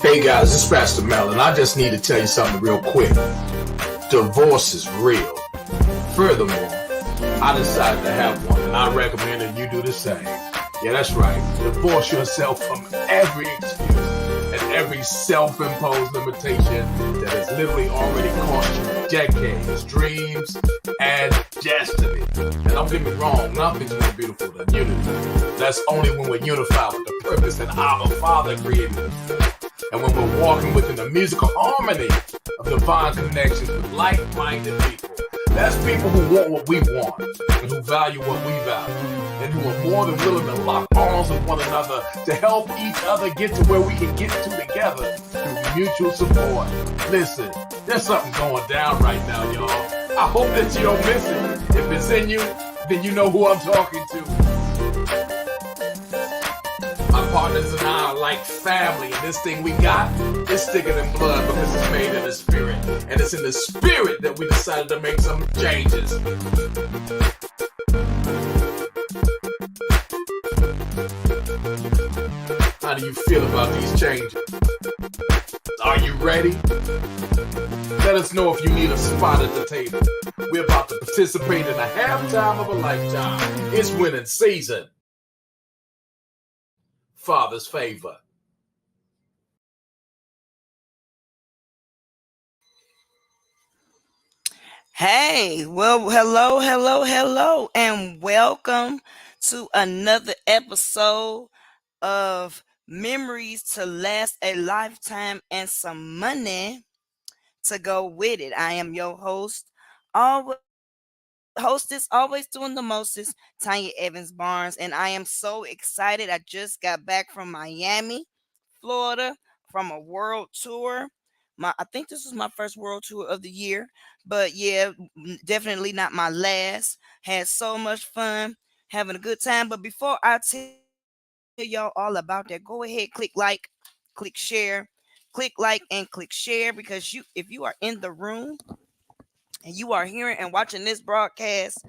Hey guys, this is Pastor Mel, and I just need to tell you something real quick. Divorce is real. Furthermore, I decided to have one, and I recommend that you do the same. Yeah, that's right. Divorce yourself from every excuse and every self-imposed limitation that has literally already cost you decades, dreams, and destiny. And don't get me wrong, nothing's more beautiful than unity. That's only when we're unified with the purpose that our Father created us for. And when we're walking within the musical harmony of divine connections with like-minded people. That's people who want what we want and who value what we value and who are more than willing to lock arms with one another to help each other get to where we can get to together through mutual support. Listen, there's something going down right now, y'all. I hope that you don't miss it. If it's in you, then you know who I'm talking to. My partners and I are like family, and this thing we got is thicker than blood because it's made in the spirit. And it's in the spirit that we decided to make some changes. How do you feel about these changes? Are you ready? Let us know if you need a spot at the table. We're about to participate in a halftime of a lifetime. It's winning season. Father's favor. Hey, well, hello, and welcome to another episode of Memories to Last a Lifetime and Some Money to Go With It. I am your host, always doing the mostest, Tanya Evans Barnes, and I am so excited. I just got back from Miami, Florida, from a world tour. I think this was my first world tour of the year, but yeah, definitely not my last. Had so much fun, having a good time. But before I tell y'all all about that, go ahead, click like, and click share, because if you are in the room and you are hearing and watching this broadcast,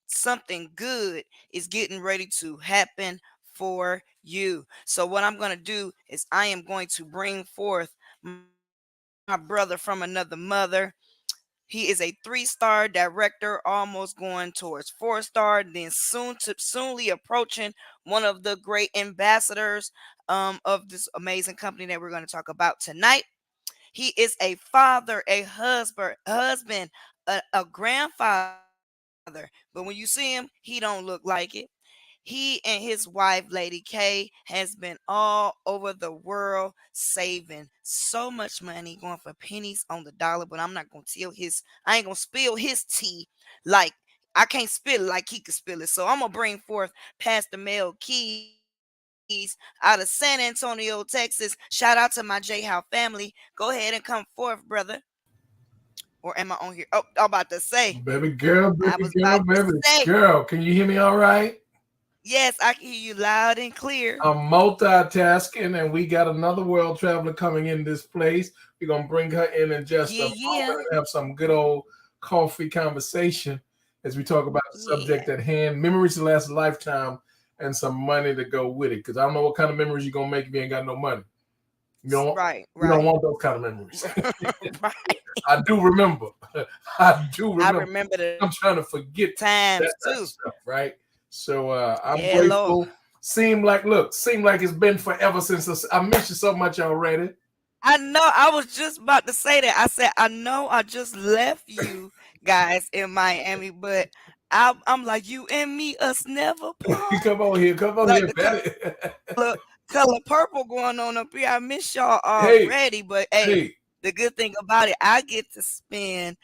something good is getting ready to happen for you. So what I'm going to do is I am going to bring forth my brother from another mother. He is a 3-star director, almost going towards 4-star, then soonly approaching one of the great ambassadors of this amazing company that we're going to talk about tonight. He is a father, a husband, a grandfather. But when you see him, he don't look like it. He and his wife, Lady K, has been all over the world saving so much money, going for pennies on the dollar. But I'm not gonna I ain't gonna spill his tea like I can't spill it like he could spill it. So I'm gonna bring forth Pastor Mel Keys out of San Antonio, Texas. Shout out to my J Howe family. Go ahead and come forth, brother. Or am I on here? Oh, I'm about to say. Baby girl, can you hear me all right? Yes, I can hear you loud and clear. I'm multitasking, and we got another world traveler coming in this place. We're going to bring her in just a moment and have some good old coffee conversation as we talk about the subject at hand, memories to last a lifetime and some money to go with it. Because I don't know what kind of memories you're going to make if you ain't got no money. You don't want those kind of memories. Right. I do remember. I remember I'm trying to forget times that too. Stuff, right? So I'm grateful. Lord. Seem like it's been forever since I missed you so much already. I know. I was just about to say that. I said, I know I just left you guys in Miami, but I'm like, you and me, us never part. Come on here, color purple going on up here. I miss y'all already, but hey, the good thing about it, I get to spend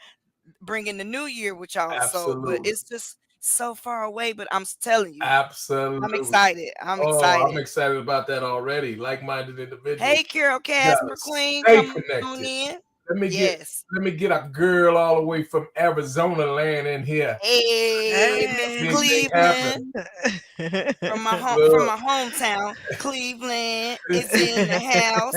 bringing the new year with y'all. Absolutely. So, but it's just so far away, but I'm telling you, absolutely, I'm excited. I'm excited about that already. Like-minded individuals. Hey, Carol Casper Queen, stay come connected. on in. Let me get a girl all the way from Arizona land in here. Hey, Cleveland. from my hometown, Cleveland is in the house.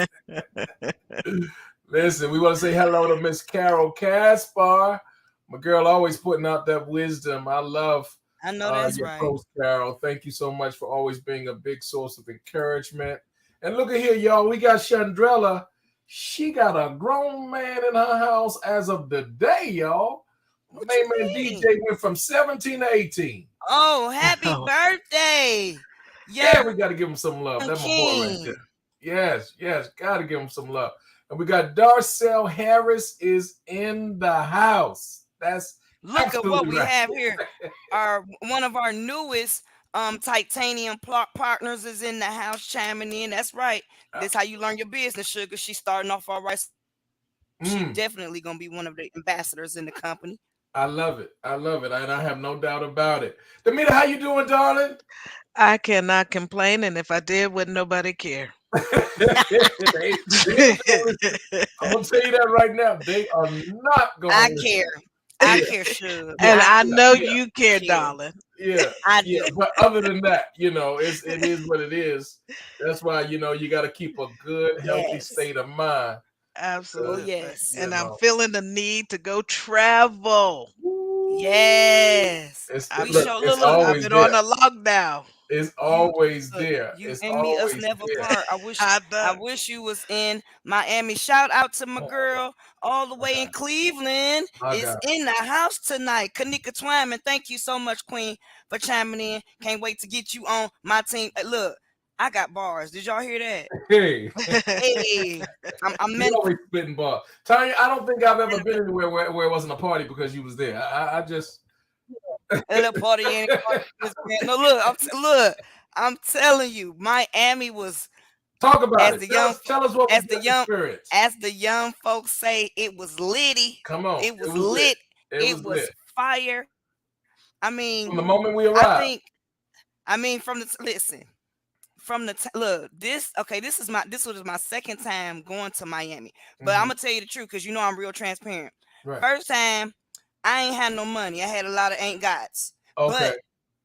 Listen, we want to say hello to Miss Carol Caspar. My girl always putting out that wisdom. I know that's your right. post, Carol. Thank you so much for always being a big source of encouragement. And look at here, y'all. We got Chandrella She got a grown man in her house as of the day, y'all. What Main you man mean? DJ went from 17 to 18. Oh, happy Oh, birthday, Yeah, young we got to give him some love. That's my boy right there. king. Yes, got to give him some love. And we got Darcel Harris is in the house. That's Look at what absolutely we right. have here. Our one of our newest titanium partners is in the house chiming in. That's right. This how you learn your business, sugar. She's starting off all right. She Mm, definitely gonna be one of the ambassadors in the company. I love it. I love it. And I have no doubt about it. Demeter, how you doing, darling? I cannot complain, and if I did, wouldn't nobody care. They ain't gonna listen. I'm gonna tell you that right now. They are not gonna I listen. care. I Yeah, care, sugar. yeah, And I I know yeah, you care, care. darling. yeah, I yeah. do. But other than that, it is what it is. That's why you got to keep a good, healthy Yes. state of mind. Oh 'Cause, Absolutely. yes. you And I'm know, feeling the need to go travel. Yes. I've We been look, show it's I've always been there. on a lockdown. It's you always look, there. you It's and me, us always never there. part. I I done. wish you was in Miami. Shout out to my Oh girl all the my way in God. Cleveland My is God. in the house tonight. Kanika Twyman, thank you so much, Queen, for chiming in. Can't wait to get you on my team. Look, I got bars. Did y'all hear that? Hey, Hey, I'm you meant always spitting ball. Tanya, I don't think I've ever been anywhere where it wasn't a party because you was there. I just a little party ain't this man. No, look, look. I'm telling you, Miami was talk about as it. the young Tell us what was as the your young experience. as the young folks say, it was litty. Come on. It It was was lit. lit. It It was was lit. fire. I mean, From the moment we I arrived. think. I mean, from the listen, from the look. This okay. This was my second time going to Miami. But I'm Mhm. gonna tell you the truth because I'm real transparent. Right. First time, I ain't had no money. I had a lot of ain't gots, Okay. but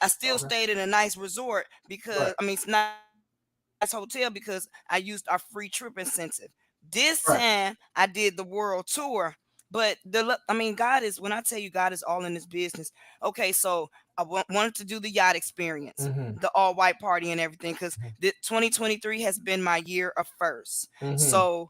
I still Okay. stayed in a nice resort Right. because I mean, it's not hotel because I used our free trip incentive. This Right. time I did the world tour. But I mean, God is when I tell you God is all in this business. Okay, so I wanted to do the yacht experience, Mm-hmm. the all white party and everything, because 2023 has been my year of first. Mm-hmm. So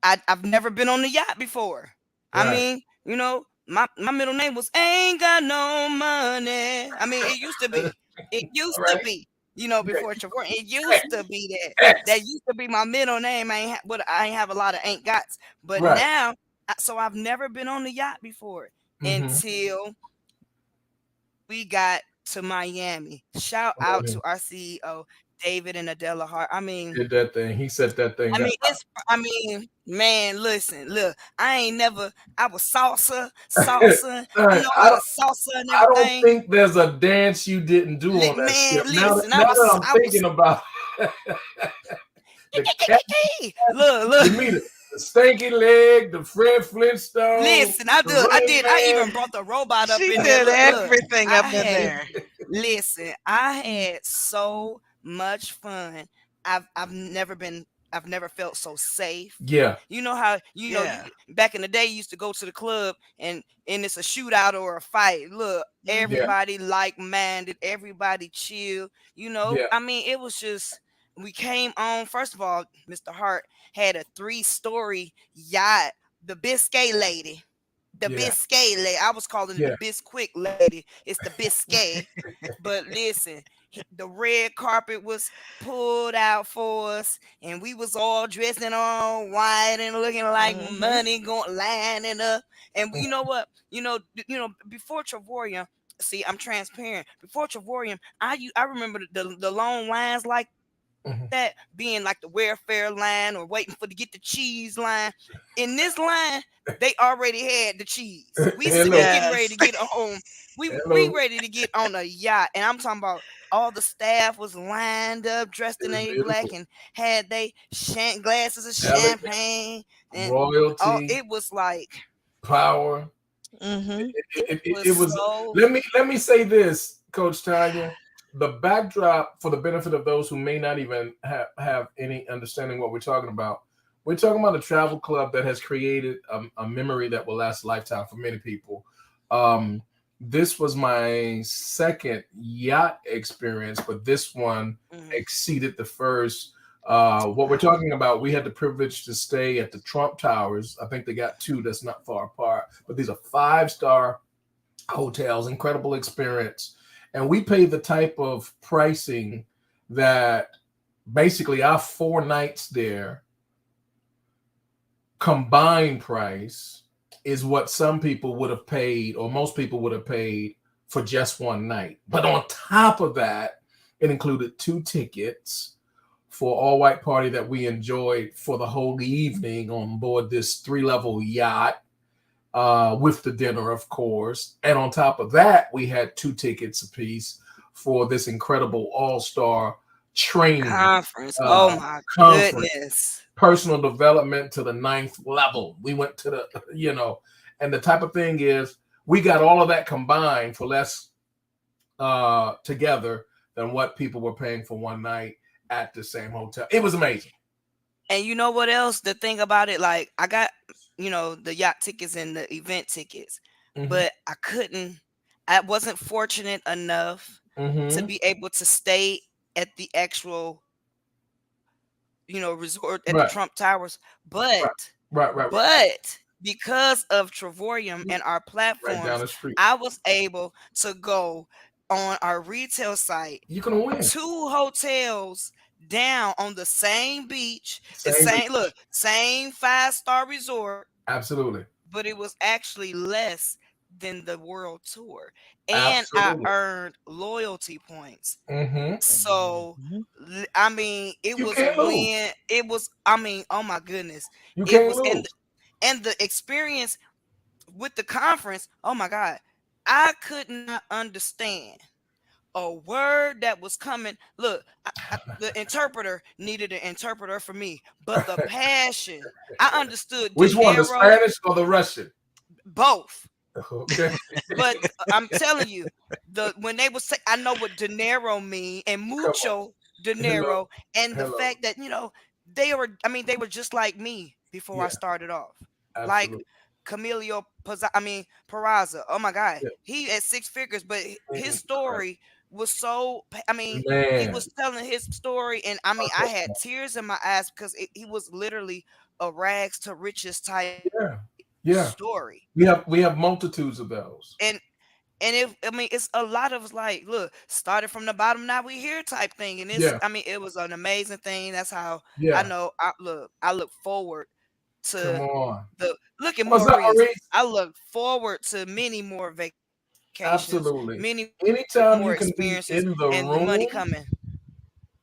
I've never been on the yacht before. I Right. mean, my middle name was Ain't Got No Money. I mean, it used to be. It used All to right. be. Yeah. Before Trevor, it X. used to be that. That X. used to be my middle name. But I ain't have a lot of ain't gots. But Right. now, so I've never been on the yacht before Mm-hmm. until we got to Miami. Shout out to our CEO, David and Adela Hart. Did that thing. He set that thing up. I mean, man, listen, look, I ain't never, I was All salsa, right. a lot of salsa and I don't everything. think there's a dance you didn't do on that Man, ship. listen, Now that I'm thinking about the cat, look, the meter, the stanky leg, the Fred Flintstone, listen, the Running I Man. even brought the robot up She in there. did Look, everything I up in had, there. listen, I had so much fun. I've never been, I've never felt so safe. Yeah. You know how Yeah. back in the day you used to go to the club and it's a shootout or a fight. Look, Yeah. everybody like-minded, everybody chill. Yeah. I mean, it was just we came on. First of all, Mr. Hart had a 3-story yacht, the Biscay Lady. The Yeah. Biscay Lady. I was calling it the Yeah. Bisquick Lady. It's the Biscay. But listen, the red carpet was pulled out for us, and we was all dressed in all white and looking like Hmm. money going lining up. And you know what? Before Trevorium, see, I'm transparent. Before Trevorium, I remember the long lines like Mhm. that being like the welfare line or waiting for to get the cheese line. In this line, they already had the cheese. We Hello. getting ready to Yes. get home. We Hello. ready to get on a yacht, and I'm talking about all the staff was lined up, dressed in It's a black, beautiful. and had they glasses of Elegant, champagne, and royalty, it was like power. Hmm. It was was. so. Let me say this, Coach Tanya. The backdrop for the benefit of those who may not even have any understanding what we're talking about. We're talking about a travel club that has created a memory that will last a lifetime for many people. This was my second yacht experience, but this one Mhm. exceeded the first What we're talking about, we had the privilege to stay at the Trump Towers. I think they got two that's not far apart, but these are 5-star hotels, incredible experience. And we pay the type of pricing that basically our 4 nights there combined price is what some people would have paid, or most people would have paid for just one night. But on top of that, it included 2 tickets for all white party that we enjoyed for the whole evening on board this 3-level yacht, with the dinner, of course. And on top of that, we had 2 tickets apiece for this incredible all-star training Conference. Oh my conference, goodness. personal development to the 9th level. We went to the, and the type of thing is we got all of that combined for less together than what people were paying for one night at the same hotel. It was amazing. And you know what else? The thing about it, like I got, the yacht tickets and the event tickets, Mm-hmm. but I wasn't fortunate enough to Mm-hmm. be able to stay at the actual, resort at the Right. Trump Towers. Right. But Right. but because of Travorium and our Right down platforms, the street. I was able to go on our retail site You're gonna win. 2 hotels down on the same beach, the Same. same 5-star resort, Absolutely. but it was actually less than the world tour. And I Absolutely. earned loyalty points. Mm-hmm. So Mhm. I mean, it You was a can't lose. win. It was, I mean, oh my goodness. You It can't was lose. and the experience with the conference, oh my God. I could not understand a word that was coming. Look, the interpreter needed an interpreter for me, but the passion, I understood Which one, the dinero, Spanish or the Russian? both. Okay. But I'm telling you, when they would say, I know what dinero mean and Come on. mucho Hello. dinero, and the Hello. fact that they were just like me before I Yeah. started off, like Absolutely. Camilio Peraza. Oh my God, Yeah. he at 6 figures, but his Incredible. story was so. I mean, he Man. was telling his story, and I mean, I had tears in my eyes because he was literally a rags to riches type Yeah. Yeah. story, We have multitudes of those. and if I mean it's a lot of us like, look, started from the bottom, now we here type thing. And Yeah. it was an amazing thing. That's how I Yeah. know I look forward Come to on. the look at What's up, Maurice. Maurice? I look forward to many more vacations, Absolutely. many more Anytime you experiences, can be and in the the money coming. room,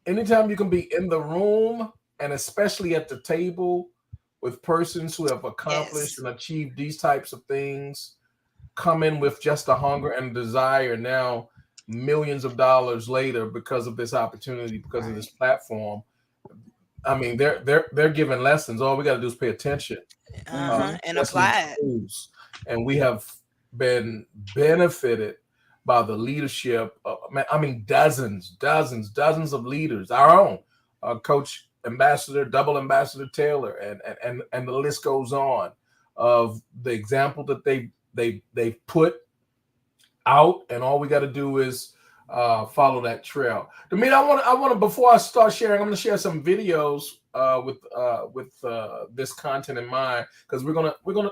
anytime you can be in the room, and especially at the table with persons who have accomplished Yes. and achieved these types of things, come in with just a hunger and desire now, millions of dollars later, because of this opportunity, because of this Right. platform. I mean, they're giving lessons. All we got to do is pay attention. Mhm. And Listening apply it. tools, and we have been benefited by the leadership. I mean, dozens of leaders. Our own coach, ambassador, double ambassador Taylor, and the list goes on of the example that they put out, and all we got to do is follow that trail. Demeter, I want to before I start sharing, I'm going to share some videos with this content in mind, because we're gonna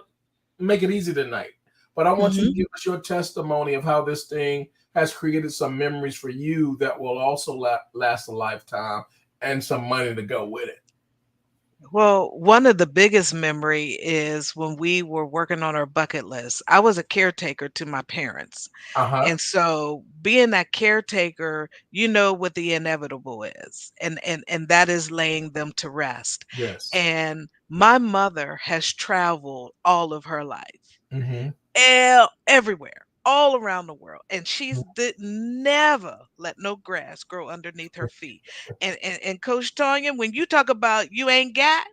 make it easy tonight. But I want you to Mhm. give us your testimony of how this thing has created some memories for you that will also last a lifetime, and some money to go with it. Well, one of the biggest memory is when we were working on our bucket list. I was a caretaker to my parents. Uh-huh. And so being that caretaker, you know what the inevitable is. And that is laying them to rest. Yes. And my mother has traveled all of her life. Mm-hmm. Everywhere, all around the world, and she's did never let no grass grow underneath her feet. And Coach Tanya, when you talk about you ain't got,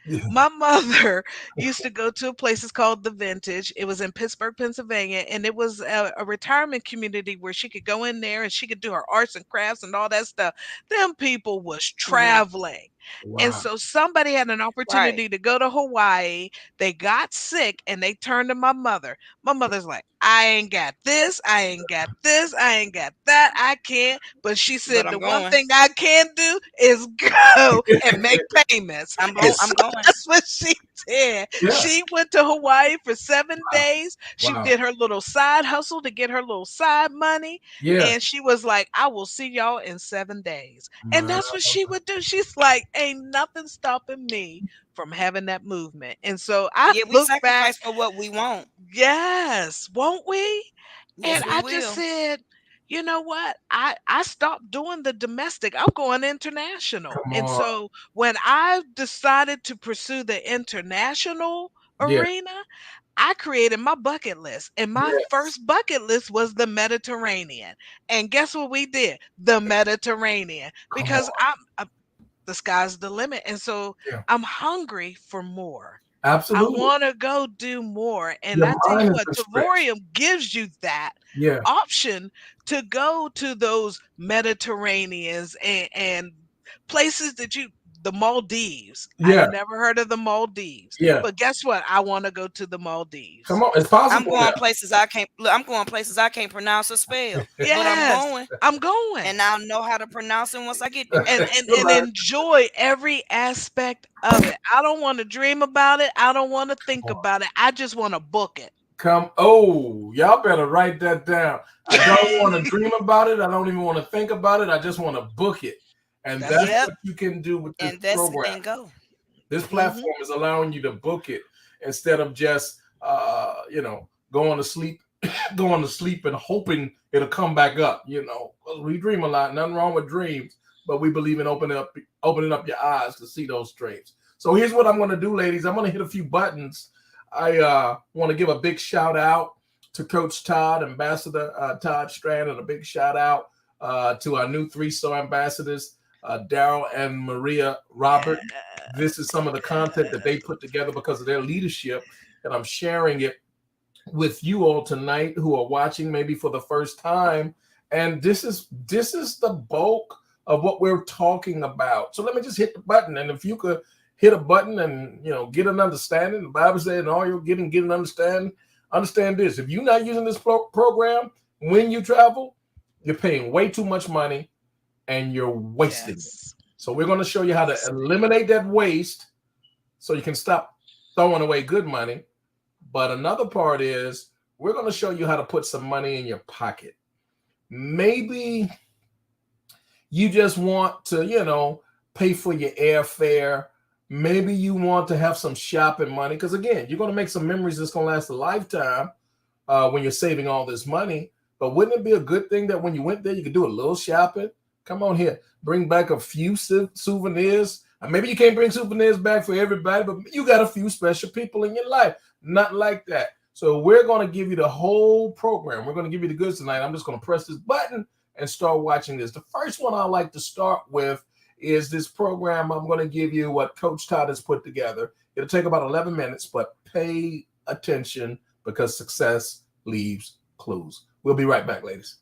Yeah. my mother used to go to a place it's called The Vintage. It was in Pittsburgh, Pennsylvania, and it was a retirement community where she could go in there and she could do her arts and crafts and all that stuff. Them people was Mhm. traveling. And Wow. so somebody had an Right. opportunity to go to Hawaii. They got sick and they turned to my mother. My mother's like, I ain't got this, I ain't got this, I ain't got that, I can't. But she But said, I'm the one going. thing I can do is go and make payments. And so I'm going. that's what she did. Yeah. She went to Hawaii for 7 days. She Wow. did her little side hustle to get her little side money. Yeah. And she was like, I will see y'all in 7 days. And My, that's what she would do. She's like, ain't nothing stopping me from having that movement. And so I Yeah, we look back, sacrifice for what we want. yes, won't we? And Yes, we I just will. said, you know what? I stopped doing the domestic. I'm going international. come And on. so when I decided to pursue the international Yeah. arena, I created my bucket list, and my Yes. first bucket list was the Mediterranean. And guess what we did? The Mediterranean, Come because on. the sky's the limit, and so Yeah. I'm hungry for more. I Absolutely. want to go do more, and Your I tell you mind has what, been stretched. Tavorium gives you that Yeah. option to go to those Mediterraneans and places that the Maldives. I Yeah. had never heard of the Maldives, Yeah. but guess what? I want to go to the Come Maldives. on. It's I'm possible going now. places I can't look. I'm going places I can't pronounce or spell, but I'm Yes, going, I'm going. and I'll know how to pronounce it once I get there. You're And right. enjoy every aspect of it. I don't want to dream about it. I don't want to think about it. I just want to book it. Come. Oh, y'all better write that down. I don't want to dream about it. I don't even want to think about it. I just want to book it. And That's that's it. Yep. what you can do with this Invest program. and go. This Hmm. platform is allowing you to book it instead of just going to sleep, going to sleep and hoping it'll come back up. 'Cause we dream a lot. Nothing wrong with dreams, but we believe in opening up your eyes to see those dreams. So here's what I'm going to do, ladies. I'm going to hit a few buttons. I want to give a big shout out to Coach Todd, Ambassador Todd Strand, and a big shout out to our new 3-star ambassadors, Daryl and Maria Robert. This is some of the content that they put together because of their leadership, and I'm sharing it with you all tonight who are watching maybe for the first time. And this is the bulk of what we're talking about. So let me just hit the button, and if you could hit a button and get an understanding. The Bible said, "And all you're getting, get an understanding." Understand this: if you're not using this program when you travel, you're paying way too much money and you're wasting it. Yes. So we're going to show you how to eliminate that waste so you can stop throwing away good money. But another part is we're going to show you how to put some money in your pocket. Maybe you just want to, pay for your airfare. Maybe you want to have some shopping money. Because again, you're going to make some memories that's going to last a lifetime when you're saving all this money. But wouldn't it be a good thing that when you went there, you could do a little shopping? Come on here. Bring back a few souvenirs. Maybe you can't bring souvenirs back for everybody, but you got a few special people in your life. Not like that. So we're going to give you the whole program. We're going to give you the goods tonight. I'm just going to press this button and start watching this. The first one I like to start with is this program. I'm going to give you what Coach Todd has put together. It'll take about 11 minutes, but pay attention because success leaves clues. We'll be right back, ladies.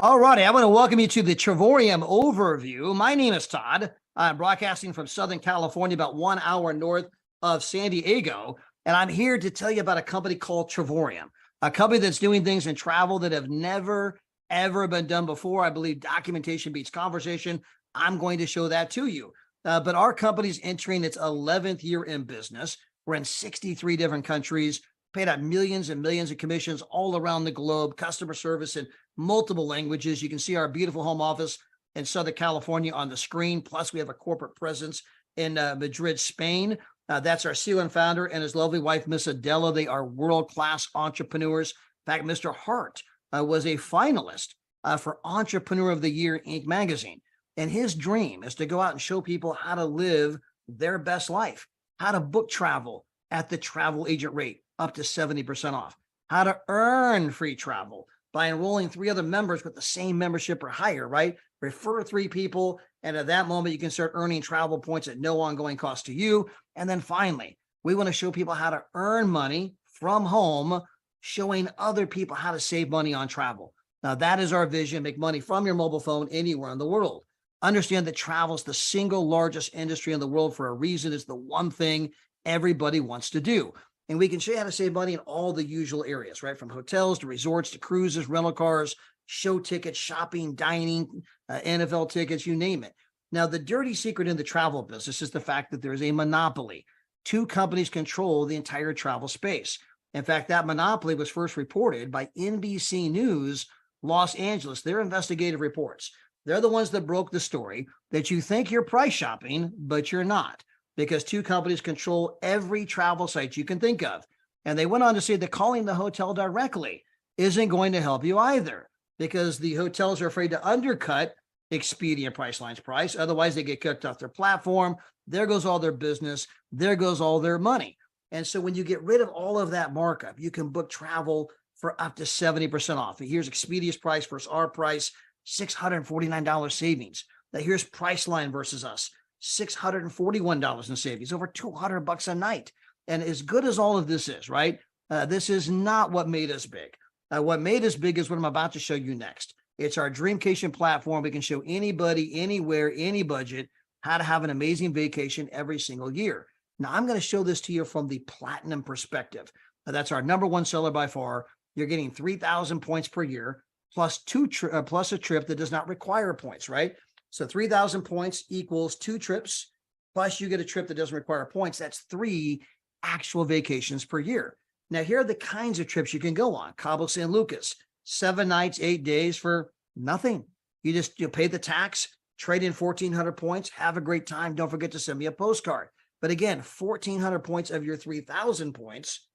All righty, I want to welcome you to the Travorium overview. My name is Todd. I'm broadcasting from Southern California, about 1 hour north of San Diego. And I'm here to tell you about a company called Travorium, a company that's doing things in travel that have never, ever been done before. I believe documentation beats conversation. I'm going to show that to you. But our company's entering its 11th year in business. We're in 63 different countries, paid out millions and millions of commissions all around the globe, customer service in multiple languages. You can see our beautiful home office in Southern California on the screen. Plus, we have a corporate presence in Madrid, Spain. That's our CEO and founder and his lovely wife, Miss Adela. They are world-class entrepreneurs. In fact, Mr. Hart was a finalist for Entrepreneur of the Year Inc. magazine. And his dream is to go out and show people how to live their best life, how to book travel at the travel agent rate, up to 70% off, how to earn free travel by enrolling 3 other members with the same membership or higher, right? Refer 3 people, and at that moment, you can start earning travel points at no ongoing cost to you. And then finally, we want to show people how to earn money from home, showing other people how to save money on travel. Now, that is our vision: make money from your mobile phone anywhere in the world. Understand that travel is the single largest industry in the world for a reason. It's the one thing everybody wants to do. And we can show you how to save money in all the usual areas, right? From hotels to resorts to cruises, rental cars, show tickets, shopping, dining, NFL tickets, you name it. Now, the dirty secret in the travel business is the fact that there is a monopoly. Two companies control the entire travel space. In fact, that monopoly was first reported by NBC News Los Angeles, their investigative reports. They're the ones that broke the story that you think you're price shopping, but you're not, because two companies control every travel site you can think of. And they went on to say that calling the hotel directly isn't going to help you either, because the hotels are afraid to undercut Expedia Priceline's price. Otherwise, they get kicked off their platform. There goes all their business. There goes all their money. And so when you get rid of all of that markup, you can book travel for up to 70% off. Here's Expedia's price versus our price, $649 savings. Now here's Priceline versus us, $641 in savings, over $200 a night. And as good as all of this is, right? This is not what made us big. What made us big is what I'm about to show you next. It's our Dreamcation platform. We can show anybody, anywhere, any budget, how to have an amazing vacation every single year. Now, I'm going to show this to you from the platinum perspective. That's our number one seller by far. You're getting 3,000 points per year, plus plus a trip that does not require points, right? So 3,000 points equals 2 trips, plus you get a trip that doesn't require points. That's 3 actual vacations per year. Now, here are the kinds of trips you can go on. Cabo San Lucas, 7 nights, 8 days for nothing. You pay the tax, trade in 1,400 points, have a great time. Don't forget to send me a postcard. But again, 1,400 points of your 3,000 points,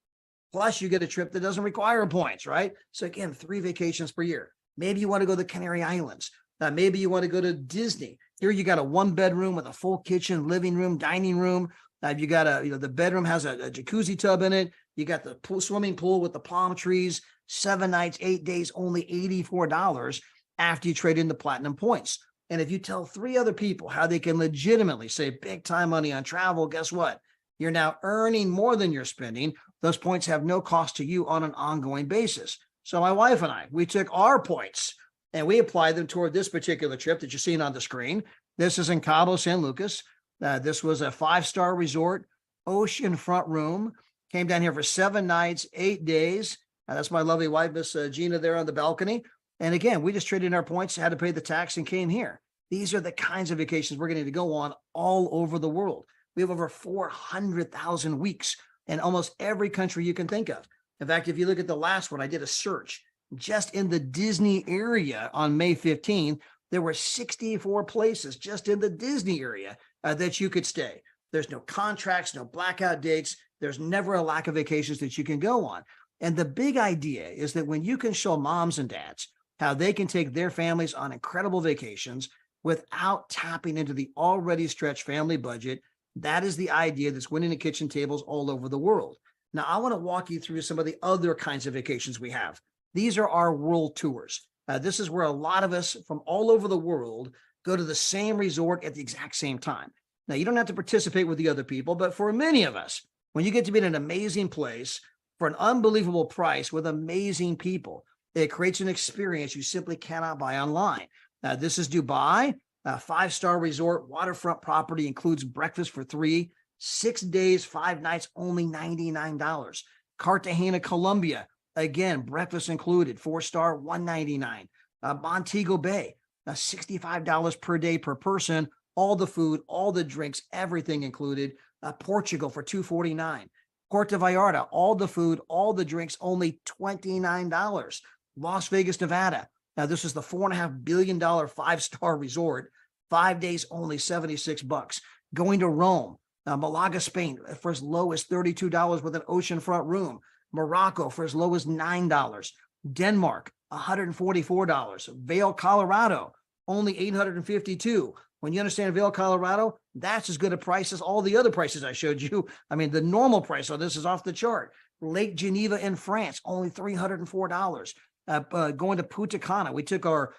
plus you get a trip that doesn't require points, right? So again, 3 vacations per year. Maybe you want to go to the Canary Islands. Maybe you want to go to Disney. Here you got a 1-bedroom with a full kitchen, living room, dining room. You got the bedroom has a jacuzzi tub in it. You got the swimming pool with the palm trees, 7 nights, 8 days, only $84 after you trade in the platinum points. And if you tell 3 other people how they can legitimately save big time money on travel, guess what? You're now earning more than you're spending. Those points have no cost to you on an ongoing basis. So my wife and I, we took our points and we applied them toward this particular trip that you're seeing on the screen. This is in Cabo San Lucas. This was a 5-star resort, oceanfront room. Came down here for 7 nights, 8 days. That's my lovely wife, Miss Gina, there on the balcony. And again, we just traded in our points, had to pay the tax, and came here. These are the kinds of vacations we're going to go on all over the world. We have over 400,000 weeks in almost every country you can think of. In fact, if you look at the last one, I did a search. Just in the Disney area on May 15th, there were 64 places just in the Disney area that you could stay. There's no contracts, no blackout dates. There's never a lack of vacations that you can go on. And the big idea is that when you can show moms and dads how they can take their families on incredible vacations without tapping into the already stretched family budget, that is the idea that's winning at kitchen tables all over the world. Now, I want to walk you through some of the other kinds of vacations we have. These are our world tours. This is where a lot of us from all over the world go to the same resort at the exact same time. Now, you don't have to participate with the other people, but for many of us, when you get to be in an amazing place for an unbelievable price with amazing people, it creates an experience you simply cannot buy online. This is Dubai, a 5-star resort, waterfront property, includes breakfast for 3, 6 days, 5 nights, only $99. Cartagena, Colombia, again, breakfast included, 4-star, $199. Montego Bay, $65 per day per person, all the food, all the drinks, everything included. Portugal for $249. Puerto Vallarta, all the food, all the drinks, only $29. Las Vegas, Nevada. Now, this is the $4.5 billion 5-star resort, 5 days, only $76. Going to Rome, Malaga, Spain, for as low as $32 with an oceanfront room. Morocco for as low as $9. Denmark, $144. Vail, Colorado, only $852. When you understand Vail, Colorado, that's as good a price as all the other prices I showed you. I mean, the normal price on this is off the chart. Lake Geneva in France, only $304. Going to Punta Cana. We took our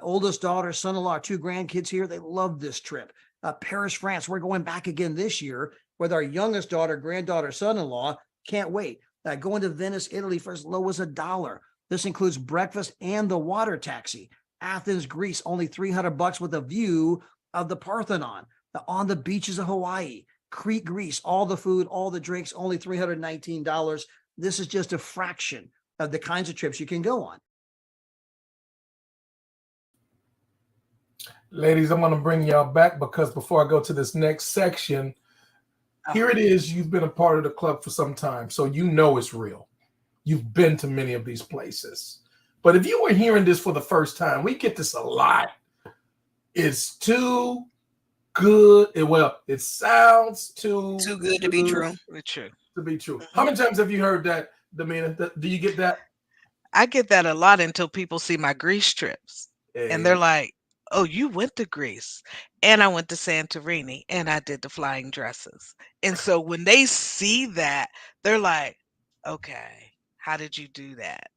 oldest daughter, son-in-law, 2 grandkids here. They loved this trip. Paris, France. We're going back again this year with our youngest daughter, granddaughter, son-in-law. Can't wait. Going to Venice, Italy for as low as $1. This includes breakfast and the water taxi. Athens, Greece, only $300 with a view of the Parthenon. On the beaches of Hawaii, Crete, Greece, all the food, all the drinks, only $319. This is just a fraction of the kinds of trips you can go on. Ladies, I'm going to bring y'all back because before I go to this next section, here it is. You've been a part of the club for some time, so you know it's real. You've been to many of these places. But if you were hearing this for the first time, we get this a lot. It's too good. It sounds too good to be true. True. To be true. How many times have you heard that, Damina? Do you get that? I get that a lot until people see my Greece trips. And they're like, oh, you went to Greece. And I went to Santorini and I did the flying dresses. And so when they see that, they're like, okay, how did you do that?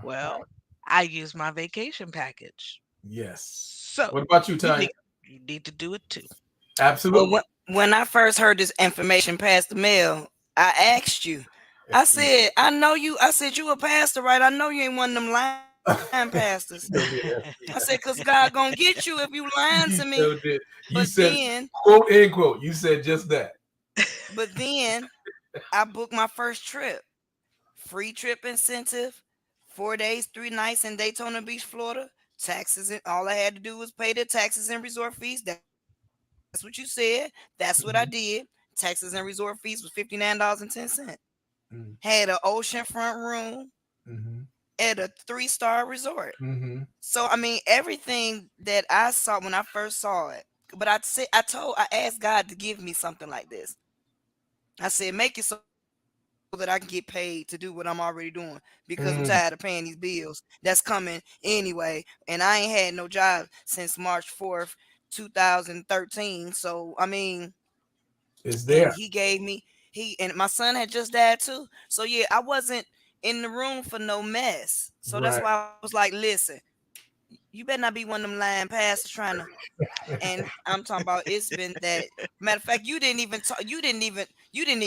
Well, I use my vacation package. Yes. So what about you, Tanya? You need to do it too. Absolutely. Well, when I first heard this information past the mail, I asked you. I said, I know you. I said, you a pastor, right? I know you ain't one of them lying pastors. I said, because God gonna get you if you lying to me. You but said, then, quote, end quote, you said just that. But then I booked my first trip. Free trip incentive, 4 days, 3 nights in Daytona Beach, Florida. Taxes, and all I had to do was pay the taxes and resort fees. That's what you said. That's what I did. Taxes and resort fees was $59.10. Had an oceanfront room at a 3-star resort. So I mean, everything that I saw when I first saw it. But I asked God to give me something like this. I said, make it so that I can get paid to do what I'm already doing, because I'm tired of paying these bills that's coming anyway. And I ain't had no job since March 4th, 2013. So I mean, it's there. He gave me, and my son had just died too. So yeah, I wasn't in the room for no mess. So that's why I was like, listen, you better not be one of them lying pastors trying to. And I'm talking about, it's been that. Matter of fact, you didn't even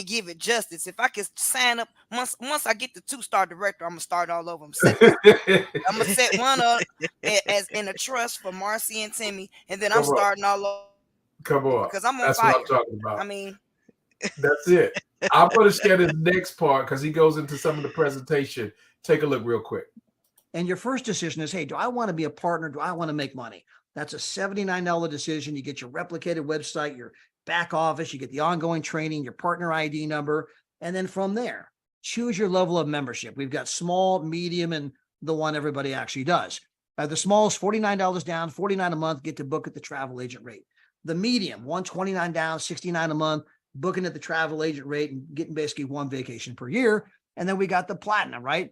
give it justice. If I could sign up once I get the 2-star director, I'm gonna start all over. I'm gonna set one up as in a trust for Marcy and Timmy, and then I'm starting all over. Come on, because I'm on that's fire. what I'm talking about. I mean, that's it. I'm going to share this next part because he goes into some of the presentation. Take a look real quick. And your first decision is, hey, do I want to be a partner? Do I want to make money? That's a $79 decision. You get your replicated website, your back office, you get the ongoing training, your partner ID number. And then from there, choose your level of membership. We've got small, medium, and the one everybody actually does. The small is $49 down, $49 a month, get to book at the travel agent rate. The medium, $129 down, $69 a month, booking at the travel agent rate and getting basically 1 vacation per year. And then we got the platinum, right?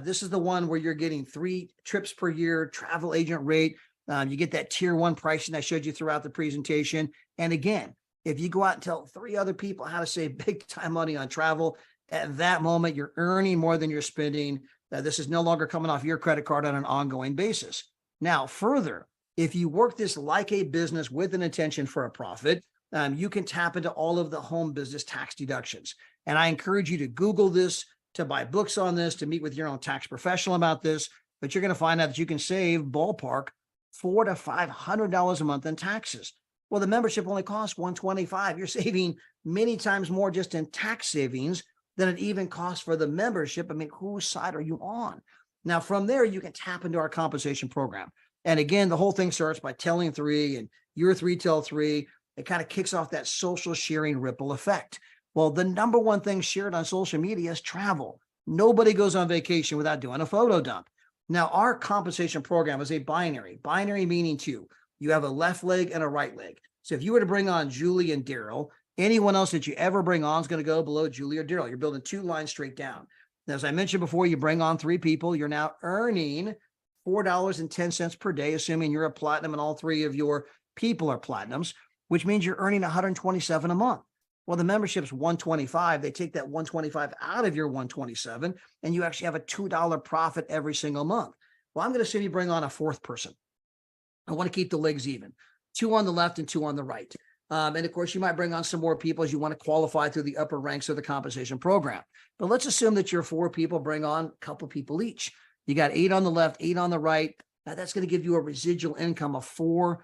This is the one where you're getting 3 trips per year, travel agent rate. You get that tier 1 pricing I showed you throughout the presentation. And again, if you go out and tell 3 other people how to save big time money on travel, at that moment, you're earning more than you're spending. This is no longer coming off your credit card on an ongoing basis. Now, further, if you work this like a business with an intention for a profit, you can tap into all of the home business tax deductions. And I encourage you to Google this, to buy books on this, to meet with your own tax professional about this. But you're going to find out that you can save ballpark $400 to $500 a month in taxes. Well, the membership only costs $125. You're saving many times more just in tax savings than it even costs for the membership. I mean, whose side are you on? Now, from there, you can tap into our compensation program. And again, the whole thing starts by telling 3, and your 3 tell 3. It kind of kicks off that social sharing ripple effect. Well, the number one thing shared on social media is travel. Nobody goes on vacation without doing a photo dump. Now, our compensation program is a binary meaning 2. You have a left leg and a right leg. So if you were to bring on Julie and Daryl, anyone else that you ever bring on is going to go below Julie or Daryl. You're building 2 lines straight down. Now, as I mentioned before, you bring on 3 people, you're now earning $4.10 per day, assuming you're a platinum and all 3 of your people are platinums, which means you're earning $127 a month. Well, the membership's $125. They take that $125 out of your $127, and you actually have a $2 profit every single month. Well, I'm going to say you bring on a 4th person. I want to keep the legs even. 2 on the left and 2 on the right. And of course, you might bring on some more people as you want to qualify through the upper ranks of the compensation program. But let's assume that your 4 people bring on a couple people each. You got 8 on the left, 8 on the right. Now that's going to give you a residual income of $400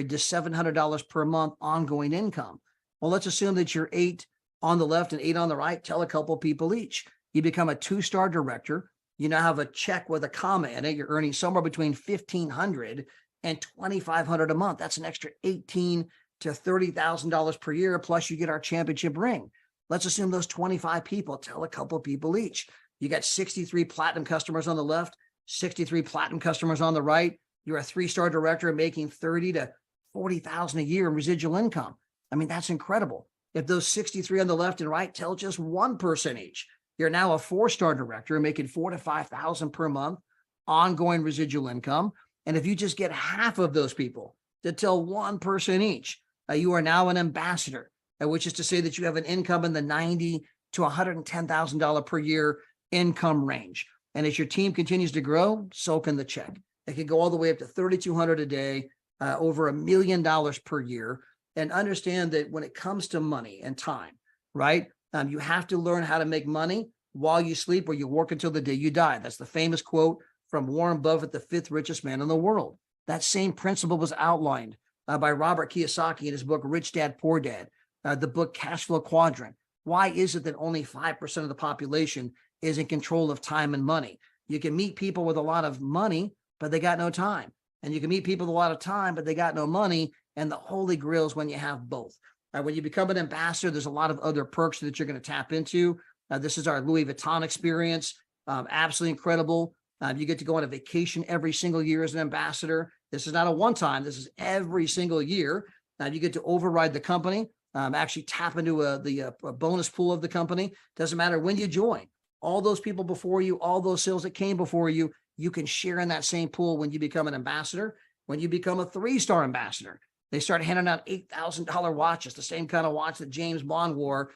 to $700 per month ongoing income. Well, let's assume that you're 8 on the left and 8 on the right. Tell a couple people each. You become a 2-star director. You now have a check with a comma in it. You're earning somewhere between $1,500 and $2,500 a month. That's an extra $18,000 to $30,000 per year. Plus you get our championship ring. Let's assume those 25 people. Tell a couple people each. You got 63 platinum customers on the left, 63 platinum customers on the right. You're a 3-star director making $30,000 to $40,000 a year in residual income. I mean, that's incredible. If those 63 on the left and right tell just one person each, you're now a 4-star director making $4,000 to $5,000 per month, ongoing residual income. And if you just get half of those people to tell one person each, you are now an ambassador, which is to say that you have an income in the $90,000 to $110,000 per year income range. And as your team continues to grow, so can the check. It can go all the way up to $3,200 a day, over $1 million per year. And understand that when it comes to money and time, right? You have to learn how to make money while you sleep, or you work until the day you die. That's the famous quote from Warren Buffett, the 5th richest man in the world. That same principle was outlined by Robert Kiyosaki in his book, Rich Dad, Poor Dad, the book Cash Flow Quadrant. Why is it that only 5% of the population is in control of time and money? You can meet people with a lot of money, but they got no time. And you can meet people with a lot of time, but they got no money. And the holy grail is when you have both. When you become an ambassador, there's a lot of other perks that you're going to tap into. This is our Louis Vuitton experience. Absolutely incredible. You get to go on a vacation every single year as an ambassador. This is not a one-time. This is every single year. You get to override the company, actually tap into the bonus pool of the company. Doesn't matter when you join. All those people before you, all those sales that came before you, you can share in that same pool when you become an ambassador. When you become a 3-star ambassador, they start handing out $8,000 watches, the same kind of watch that James Bond wore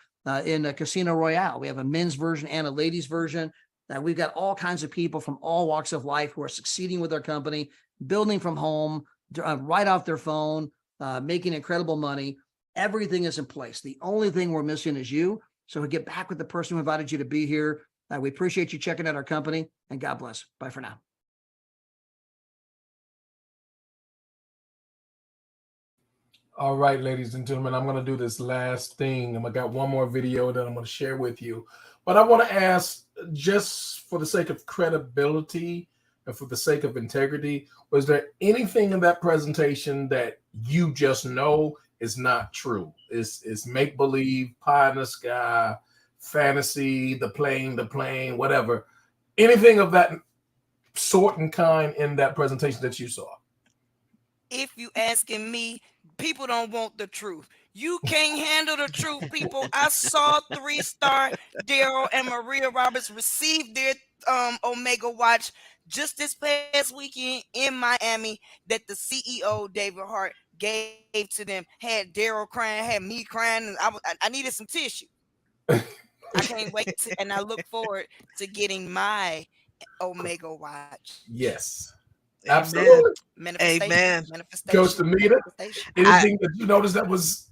in Casino Royale. We have a men's version and a ladies version. We've got all kinds of people from all walks of life who are succeeding with their company, building from home, right off their phone, making incredible money. Everything is in place. The only thing we're missing is you. So we get back with the person who invited you to be here. We appreciate you checking out our company, and God bless. Bye for now. All right, ladies and gentlemen, I'm going to do this last thing. I got one more video that I'm going to share with you. But I want to ask, just for the sake of credibility and for the sake of integrity, was there anything in that presentation that you just know is not true? It's make-believe, pie in the sky, fantasy, the plane, whatever. Anything of that sort and kind in that presentation that you saw? If you asking me, people don't want the truth. You can't handle the truth, people. I saw 3-star Daryl and Maria Roberts receive their Omega watch just this past weekend in Miami that the CEO, David Hart, gave to them. Had Daryl crying, had me crying, and I needed some tissue. I can't wait and I look forward to getting my Omega watch. Yes. Amen. Absolutely. Manifestation. Amen. Manifestation. Coach Demita, anything that you noticed that was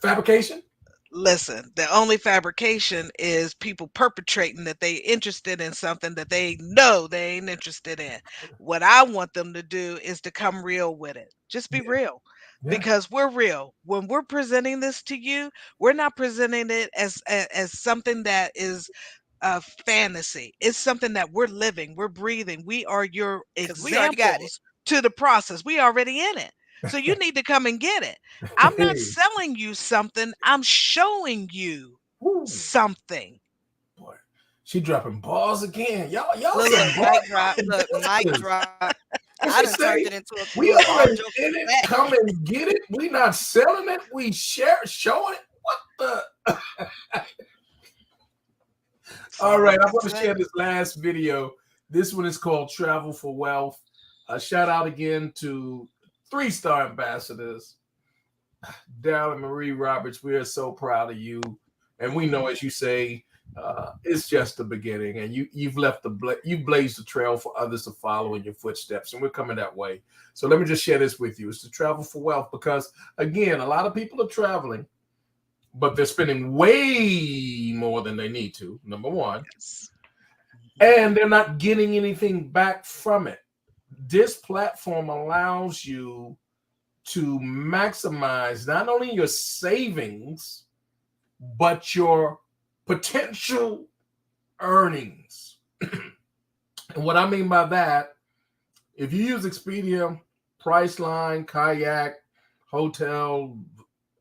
fabrication? Listen, the only fabrication is people perpetrating that they interested in something that they know they ain't interested in. What I want them to do is to come real with it. Just be real. Yeah. Because we're real. When we're presenting this to you, we're not presenting it as something that is fantasy. It's something that we're living, we're breathing. We are your examples to the process. We already in it. So you need to come and get it. I'm not selling you something. I'm showing you something. Boy, she dropping balls again. Y'all look, mic drop. Look, mic drop. I done turned it into a we already in it. Come and get it. We not selling it. We showing it. What the? All right, I'm going to share this last video. This one is called Travel for Wealth. Shout out again to 3-star ambassadors, Daryl and Marie Roberts. We are so proud of you. And we know, as you say, it's just the beginning. And you've blazed the trail for others to follow in your footsteps. And we're coming that way. So let me just share this with you. It's to Travel for Wealth because, again, a lot of people are traveling, but they're spending way more than they need to, number one. Yes. And they're not getting anything back from it. this platform allows you to maximize not only your savings, but your potential earnings. And what I mean by that, if you use Expedia, Priceline, Kayak, Hotel,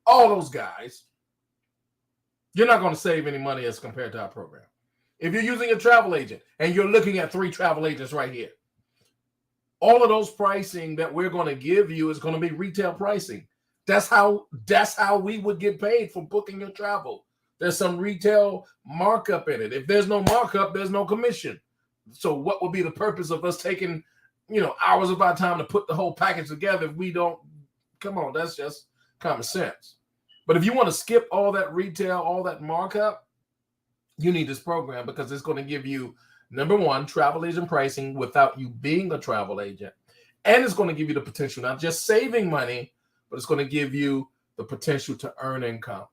all those guys, you're not going to save any money as compared to our program. If you're using a travel agent and you're looking at 3 travel agents right here, all of those pricing that we're going to give you is going to be retail pricing. That's how we would get paid for booking your travel. There's some retail markup in it. If there's no markup, there's no commission. So what would be the purpose of us taking, hours of our time to put the whole package together if we don't? Come on, that's just common sense. But if you want to skip all that retail, all that markup, you need this program because it's going to give you, number one, travel agent pricing without you being a travel agent. And it's going to give you the potential, not just saving money, but it's going to give you the potential to earn income.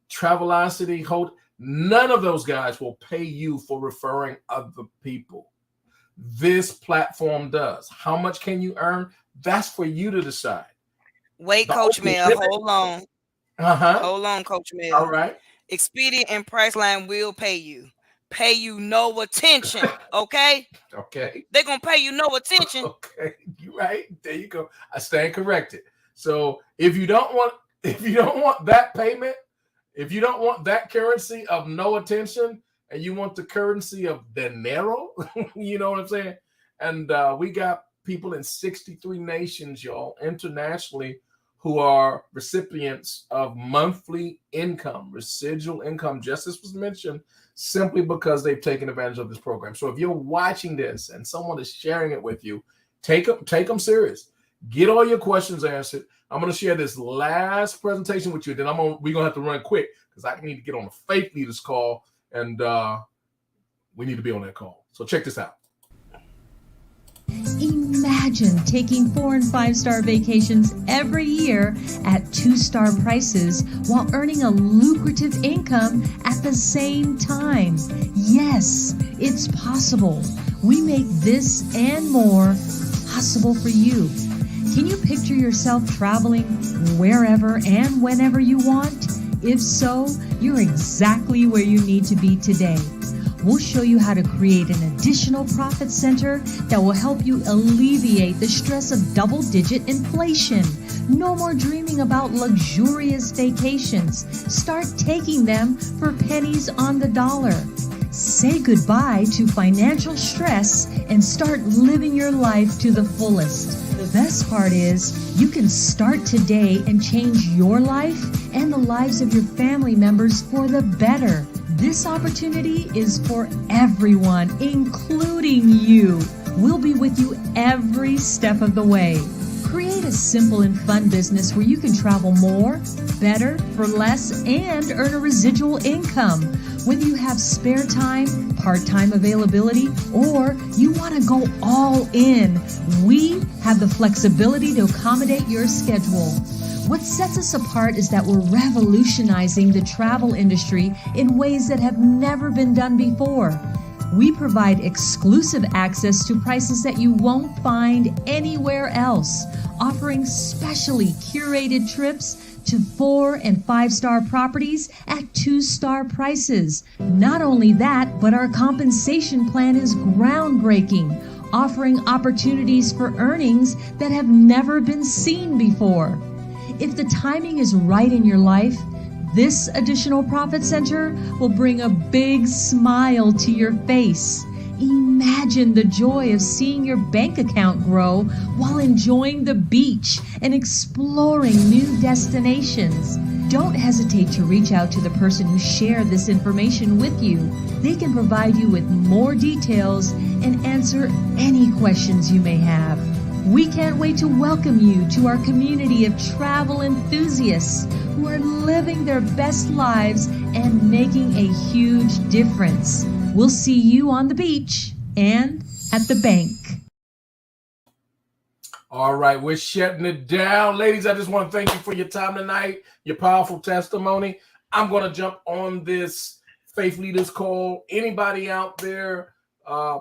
Travelocity, none of those guys will pay you for referring other people. This platform does. How much can you earn? That's for you to decide. Wait, Coach Mel, hold on. Hold on, Coach Mel. All right. Expedia and Priceline will pay you. Pay you no attention, okay? Okay. They're going to pay you no attention. Okay, you're right. There you go. I stand corrected. So if you don't want that payment, if you don't want that currency of no attention, and you want the currency of dinero, you know what I'm saying? And we got people in 63 nations, y'all, internationally, who are recipients of monthly income, residual income, just as was mentioned, simply because they've taken advantage of this program. So if you're watching this and someone is sharing it with you, take them serious. Get all your questions answered. I'm going to share this last presentation with you. Then we're going to have to run quick because I need to get on the Faith Leaders call, and we need to be on that call. So check this out. Imagine taking 4- and 5-star vacations every year at 2-star prices while earning a lucrative income at the same time. Yes, it's possible. We make this and more possible for you. Can you picture yourself traveling wherever and whenever you want? If so, you're exactly where you need to be today. We'll show you how to create an additional profit center that will help you alleviate the stress of double-digit inflation. No more dreaming about luxurious vacations. Start taking them for pennies on the dollar. Say goodbye to financial stress and start living your life to the fullest. The best part is you can start today and change your life and the lives of your family members for the better. This opportunity is for everyone, including you. We'll be with you every step of the way. Create a simple and fun business where you can travel more, better, for less, and earn a residual income. Whether you have spare time, part-time availability, or you want to go all in, we have the flexibility to accommodate your schedule. What sets us apart is that we're revolutionizing the travel industry in ways that have never been done before. We provide exclusive access to prices that you won't find anywhere else, offering specially curated trips to 4- and 5-star properties at 2-star prices. Not only that, but our compensation plan is groundbreaking, offering opportunities for earnings that have never been seen before. If the timing is right in your life, this additional profit center will bring a big smile to your face. Imagine the joy of seeing your bank account grow while enjoying the beach and exploring new destinations. Don't hesitate to reach out to the person who shared this information with you. They can provide you with more details and answer any questions you may have. We can't wait to welcome you to our community of travel enthusiasts who are living their best lives and making a huge difference. We'll see you on the beach and at the bank. All right, we're shutting it down. Ladies, I just want to thank you for your time tonight, your powerful testimony. I'm going to jump on this Faith Leaders call. Anybody out there,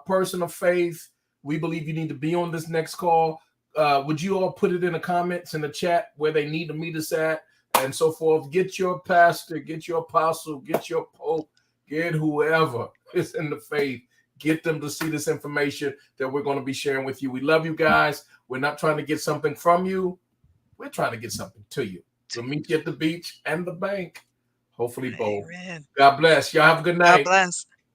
person of faith, We believe you need to be on this next call. Would you all put it in the comments in the chat where they need to meet us at and so forth? Get your pastor, get your apostle, get your pope, get whoever is in the faith. Get them to see this information that we're going to be sharing with you. We love you guys. We're not trying to get something from you. We're trying to get something to you. We'll meet you at the beach and the bank. Hopefully both. Amen. God bless. Y'all have a good night. God bless.